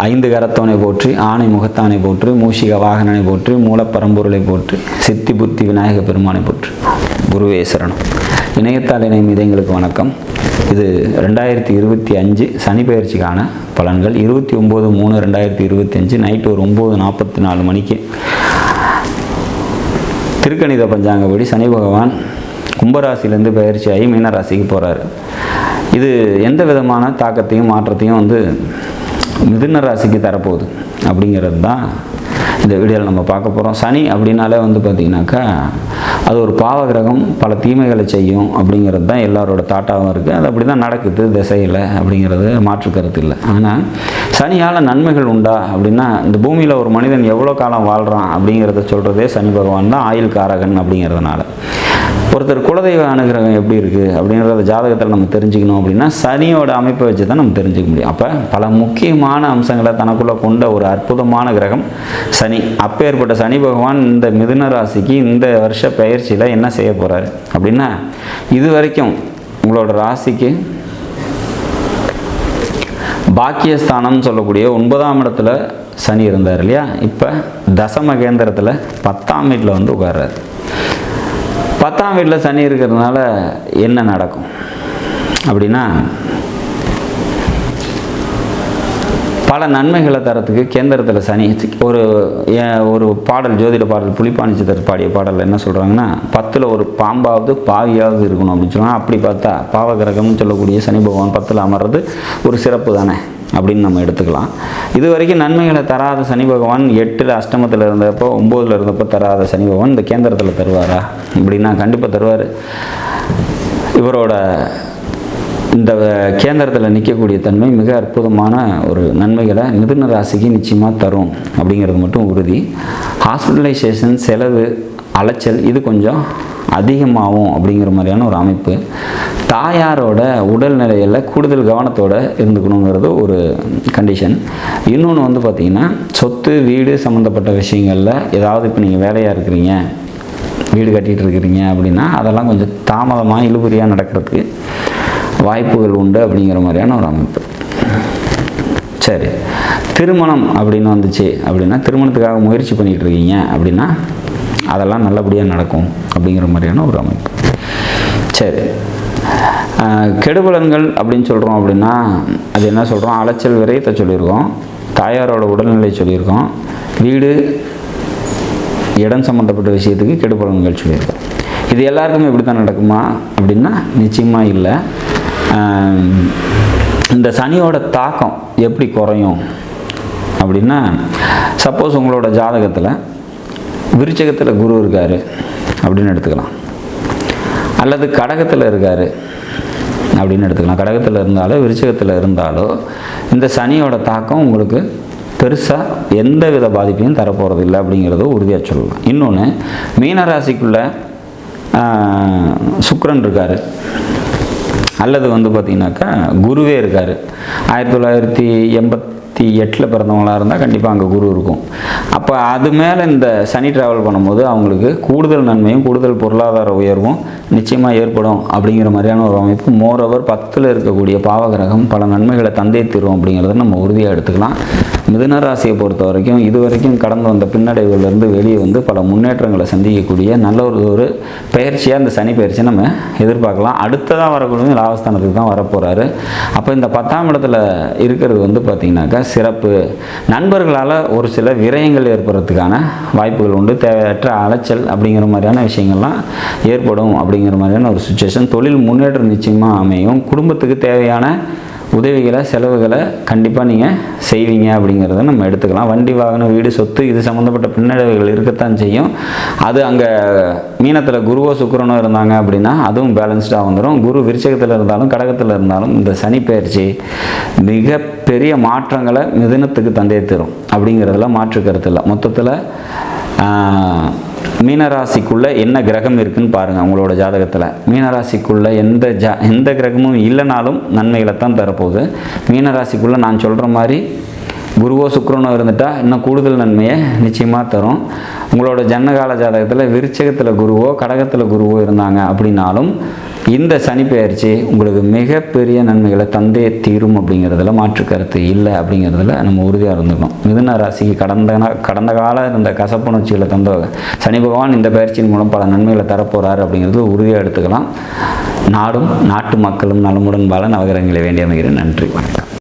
ஐந்து கரத்தவனை போற்றி, ஆணை முகத்தானை போற்றி, மூஷிக வாகனனை போற்றி, மூலப்பரம்பொருளை போற்றி, சித்தி புத்தி விநாயக பெருமானை போற்றி. குருவே சரணம். இணையத்தால் இணையும் இதயங்களுக்கு வணக்கம். இது 2025 சனி பெயர்ச்சிக்கான பலன்கள். 29/3/2025 நைட்டு ஒரு 9:44 மணிக்கு திருக்கணித பஞ்சாங்கப்படி சனி பகவான் கும்பராசிலேருந்து பயிற்சியாகி மீன ராசிக்கு போகிறாரு. இது எந்த விதமான தாக்கத்தையும் மாற்றத்தையும் மிதுன ராசிக்கு தரப்போகுது அப்படிங்கிறது தான் இந்த வீடியோவில் நம்ம பார்க்க போகிறோம். சனி அப்படின்னாலே பார்த்திங்கனாக்கா அது ஒரு பாவ கிரகம், பல தீமைகளை செய்யும் அப்படிங்கிறது தான் எல்லாரோட தாட்டாகவும் இருக்குது. அது அப்படி தான் நடக்குது திசையில் அப்படிங்கிறது மாற்று கருத்து இல்லை. ஆனால் சனியால் நன்மைகள் உண்டா அப்படின்னா, இந்த பூமியில் ஒரு மனிதன் எவ்வளோ காலம் வாழ்கிறான் அப்படிங்கிறத சொல்கிறதே சனி பகவான் தான், ஆயுள் காரகன் அப்படிங்கிறதுனால. ஒருத்தர் குலதெய்வ அனுகிரகம் எப்படி இருக்குது அப்படிங்கிறத ஜாதகத்தில் நம்ம தெரிஞ்சுக்கணும் அப்படின்னா சனியோட அமைப்பை வச்சு தான் நம்ம தெரிஞ்சுக்க முடியும். அப்போ பல முக்கியமான அம்சங்களை தனக்குள்ளே கொண்ட ஒரு அற்புதமான கிரகம் சனி. அப்பேற்பட்ட சனி பகவான் இந்த மிதுன ராசிக்கு இந்த வருஷ பயிற்சியில் என்ன செய்ய போகிறாரு அப்படின்னா, இது வரைக்கும் உங்களோட ராசிக்கு பாக்கியஸ்தானம்னு சொல்லக்கூடிய 9ஆம் இடத்துல சனி இருந்தார் இல்லையா, இப்போ தசம கேந்திரத்தில் 10ஆம் வீட்டில் உட்கார்றாரு. 10ஆம் வீட்டில் சனி இருக்கிறதுனால என்ன நடக்கும் அப்படின்னா, பல நன்மைகளை தரத்துக்கு கேந்திரத்தில் சனி ஒரு பாடல், ஜோதிட பாடல், புலிப்பாணிச்சிதர் பாடிய பாடல் என்ன சொல்கிறாங்கன்னா, 10ல் ஒரு பாம்பாவது பாவியாவது இருக்கணும் அப்படின்னு சொல்லுவாங்க. அப்படி பார்த்தா பாவகிரகம்னு சொல்லக்கூடிய சனி பகவான் 10ல் அமர்றது ஒரு சிறப்பு தானே அப்படின்னு நம்ம எடுத்துக்கலாம். இது வரைக்கும் நன்மைகளை தராத சனி பகவான் 8ல் அஷ்டமத்தில் இருந்தப்போ 9ல் இருந்தப்போ தராத சனி பகவான் இந்த கேந்திரத்தில் தருவாரா அப்படின்னா கண்டிப்பாக தருவார். இவரோட இந்த கேந்திரத்தில் நிற்கக்கூடிய தன்மை மிக அற்புதமான ஒரு நன்மைகளை மிதுன ராசிக்கு நிச்சயமாக தரும் அப்படிங்கிறது மட்டும் உறுதி. ஹாஸ்பிட்டலைசேஷன் செலவு, அலைச்சல் இது கொஞ்சம் அதிகமாகும் அப்படிங்கிற மாதிரியான ஒரு அமைப்பு. தாயாரோட உடல்நிலையில் கூடுதல் கவனத்தோடு இருந்துக்கணுங்கிறது ஒரு கண்டிஷன். இன்னொன்று பார்த்திங்கன்னா, சொத்து வீடு சம்மந்தப்பட்ட விஷயங்களில் ஏதாவது இப்போ நீங்கள் வேலையாக இருக்கிறீங்க, வீடு கட்டிகிட்டு இருக்கிறீங்க அப்படின்னா அதெல்லாம் கொஞ்சம் தாமதமாக இழுபறியாக நடக்கிறதுக்கு வாய்ப்புகள் உண்டு அப்படிங்கிற மாதிரியான ஒரு அமைப்பு. சரி, திருமணம் அப்படின்னு வந்துச்சு அப்படின்னா, திருமணத்துக்காக முயற்சி பண்ணிகிட்டு இருக்கீங்க அப்படின்னா அதெல்லாம் நல்லபடியாக நடக்கும் அப்படிங்கிற மாதிரியான ஒரு அமைப்பு. சரி, கெடுபலன்கள் அப்படின்னு சொல்கிறோம் அப்படின்னா அது என்ன சொல்கிறோம், அலைச்சல் விரயத்தை சொல்லியிருக்கோம், தாயாரோட உடல்நிலை சொல்லியிருக்கோம், வீடு இடம் சம்மந்தப்பட்ட விஷயத்துக்கு கெடுபலன்கள் சொல்லியிருக்கோம். இது எல்லாருக்குமே இப்படி தான் நடக்குமா அப்படின்னா நிச்சயமாக இல்லை. இந்த சனியோட தாக்கம் எப்படி குறையும் அப்படின்னா, சப்போஸ் உங்களோட ஜாதகத்தில் விருச்சகத்தில் குரு இருக்கார் அப்படின்னு எடுத்துக்கலாம், அல்லது கடகத்தில் இருக்கார் அப்படின்னு எடுத்துக்கலாம். கடகத்தில் இருந்தாலோ விருச்சகத்தில் இருந்தாலோ இந்த சனியோட தாக்கம் உங்களுக்கு பெருசாக எந்த வித பாதிப்பையும் தரப்போகிறது இல்லை அப்படிங்கிறத உறுதியாக சொல்லலாம். இன்னொன்று, மீனராசிக்குள்ளே சுக்கிரன் இருக்கார், அல்லது பார்த்திங்கனாக்கா குருவே இருக்கார். 1988 பிறந்தவங்களாக இருந்தால் கண்டிப்பாக அங்கே குரு இருக்கும். அப்போ அது மேலே இந்த சனி ட்ராவல் பண்ணும்போது அவங்களுக்கு கூடுதல் நன்மையும் கூடுதல் பொருளாதார உயர்வும் நிச்சயமாக ஏற்படும் அப்படிங்கிற மாதிரியான ஒரு அமைப்பு. மோரோவர் 10ல் இருக்கக்கூடிய பாவகிரகம் பல நன்மைகளை தந்தே தீரும் அப்படிங்கிறத நம்ம உறுதியாக எடுத்துக்கலாம். மிதுன ராசியை பொறுத்த வரைக்கும் இது வரைக்கும் கடந்து வந்த பின்னடைவுலேருந்து வெளியே பல முன்னேற்றங்களை சந்திக்கக்கூடிய நல்ல ஒரு பயிற்சியாக இந்த சனி பயிற்சியை நம்ம எதிர்பார்க்கலாம். அடுத்ததாக வரக்கூடிய லாபஸ்தானத்துக்கு தான் வரப்போகிறாரு. அப்போ இந்த 10ஆம் இடத்துல இருக்கிறது பார்த்திங்கனாக்கா சிறப்பு. நண்பர்களால் ஒரு சில விரயங்கள் ஏற்படுறதுக்கான வாய்ப்புகள் உண்டு. தேவையற்ற அலைச்சல் அப்படிங்கிற மாதிரியான விஷயங்கள்லாம் ஏற்படும் அப்படிங்கிற மாதிரியான ஒரு சுச்சுவேஷன். தொழில் முன்னேற்றம் நிச்சயமாக அமையும். குடும்பத்துக்கு தேவையான உதவிகளை, செலவுகளை கண்டிப்பாக நீங்கள் செய்வீங்க அப்படிங்கிறத நம்ம எடுத்துக்கலாம். வண்டி, வாகனம், வீடு, சொத்து இது சம்மந்தப்பட்ட பின்னடைவுகள் இருக்கத்தான் செய்யும். அது அங்கே மீனத்தில் குருவோ சுக்கிரனோ இருந்தாங்க அப்படின்னா அதுவும் பேலன்ஸ்டாக வந்துடும். குரு விருச்சகத்தில் இருந்தாலும் கடகத்தில் இருந்தாலும் இந்த சனி பயிற்சி மிகப்பெரிய மாற்றங்களை மிதுனத்துக்கு தந்தே தரும் அப்படிங்கிறதுல மாற்று கருத்து இல்லை. மொத்தத்தில் மீனராசிக்குள்ளே என்ன கிரகம் இருக்குதுன்னு பாருங்கள். உங்களோட ஜாதகத்தில் மீனராசிக்குள்ளே எந்த கிரகமும் இல்லைனாலும் நன்மைகளை தான் தரப்போகுது. மீனராசிக்குள்ளே நான் சொல்கிற மாதிரி குருவோ சுக்கிரனோ இருந்துட்டால் இன்னும் கூடுதல் நன்மையை நிச்சயமாக தரும். உங்களோட ஜன்னகால ஜாதகத்தில் விருச்சகத்தில் குருவோ கடகத்தில் குருவோ இருந்தாங்க அப்படின்னாலும் இந்த சனி பெயர்ச்சி உங்களுக்கு மிகப்பெரிய நன்மைகளை தந்தே தீரும் அப்படிங்கிறதுல மாற்று கருத்து இல்லை அப்படிங்கிறதுல நம்ம உறுதியாக இருந்துக்கணும். மிதுன ராசிக்கு கடந்த கால இந்த கசப்புணர்ச்சிகளை தந்த சனி பகவான் இந்த பயிற்சியின் மூலம் பல நன்மைகளை தரப்போகிறார் அப்படிங்கிறது உறுதியாக எடுத்துக்கலாம். நாடும் நாட்டு மக்களும் நலமுடன் வாழ நவகிரகங்களை வேண்டி அமைகிறேன். நன்றி, வணக்கம்.